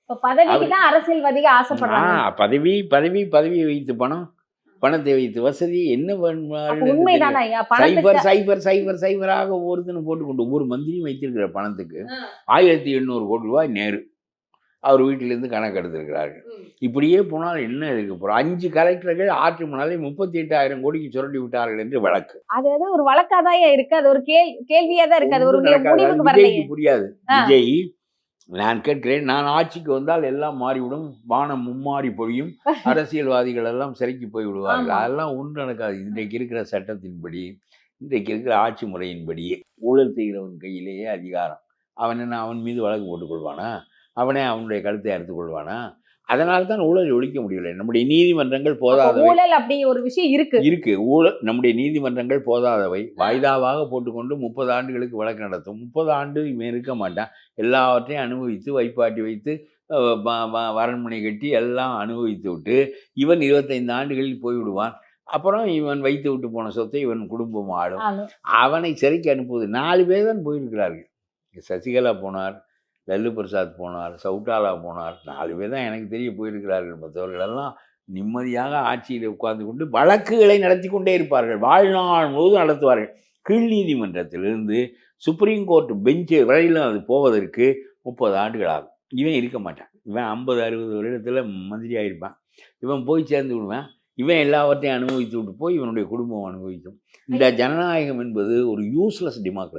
இப்ப பதவிக்கு தான் அரசியல்வாதிகள் ஆசைப்படுறாங்க. பதவி பதவி பதவியை வைத்து பணம், பணத்தை வைத்து வசதி என்ன அப்ப வேணுமானு உண்மைதானா ஐயா? சைபர் பணத்துக்கு சைபர் சைபர் சைபராக ஒவ்வொருத்தனும் போட்டுக்கொண்டு ஒவ்வொரு மந்திரியும் வைத்திருக்கிற பணத்துக்கு 1800 கோடி ரூபாய் நேரு அவர் வீட்டிலிருந்து கணக்கு எடுத்திருக்கிறார்கள். இப்படியே போனால் என்ன இருக்க போறோம்? 5 கலெக்டர்கள் ஆற்று மணலை 38,000 கோடிக்கு சுரண்டி விட்டார்கள் என்று வழக்கு. அது ஒரு வழக்காதான் இருக்கு. அது ஒரு கேள்வியா தான் இருக்கு. அது ஒரு முடிவுக்கு வரலையே. விஜய்க்கு புரியாது. விஜய், நான் கேட்கிறேன், நான் ஆட்சிக்கு வந்தால் எல்லாம் மாறிவிடும், வானம் மும்மாறி பொழியும், அரசியல்வாதிகள் எல்லாம் சிறைக்கு போய் விடுவார்கள். அதெல்லாம் ஒன்று நடக்காது. இன்றைக்கு இருக்கிற சட்டத்தின்படி, இன்றைக்கு இருக்கிற ஆட்சி முறையின்படி ஊழல் செய்கிறவன் கையிலேயே அதிகாரம். அவன் என்ன அவன் மீது வழக்கு போட்டுக்கொள்வானா? அவனே அவனுடைய கருத்தை அறுத்துக் கொள்வானா? அதனால தான் ஊழலை ஒழிக்க முடியலை. நம்முடைய நீதிமன்றங்கள் போதாதவை. ஊழல் அப்படிங்கிற ஒரு விஷயம் இருக்கு. ஊழல் நம்முடைய நீதிமன்றங்கள் போதாதவை. வாய்தாவாக போட்டுக்கொண்டு 30 ஆண்டுகளுக்கு வழக்கு நடத்தும். 30 ஆண்டு இவன் இருக்க மாட்டான். எல்லாவற்றையும் அனுபவித்து வைப்பாட்டி வைத்து அரண்மனை கட்டி எல்லாம் அனுபவித்து விட்டு இவன் 25 ஆண்டுகளில் போய்விடுவான். அப்புறம் இவன் வைத்து விட்டு போன சொத்தை இவன் குடும்பம் ஆடும். அவனை சிறைக்கு அனுப்புவது 4 பேர் தான் போயிருக்கிறார்கள். சசிகலா போனார், லல்லு பிரசாத் போனார், சவுட்டாலா போனார். 4 பேர் தான் எனக்கு தெரிய போயிருக்கிறார்கள். மற்றவர்களெல்லாம் நிம்மதியாக ஆட்சியில் உட்கார்ந்து கொண்டு வழக்குகளை நடத்தி கொண்டே இருப்பார்கள். வாழ்நாள் முழுவதும் நடத்துவார்கள். கீழ் நீதிமன்றத்திலிருந்து சுப்ரீம் கோர்ட் பெஞ்சு வரையிலும் அது போவதற்கு 30 ஆண்டுகள் ஆகும். இவன் இருக்க மாட்டான். இவன் 50-60 வருடத்தில் மந்திரியாக இருப்பான். இவன் போய் சேர்ந்து விடுவான். இவன் எல்லாவற்றையும் அனுபவித்து விட்டு போய் இவனுடைய குடும்பம் அனுபவிக்கும். இந்த ஜனநாயகம் என்பது ஒரு யூஸ்லெஸ் டெமோக்ரஸி.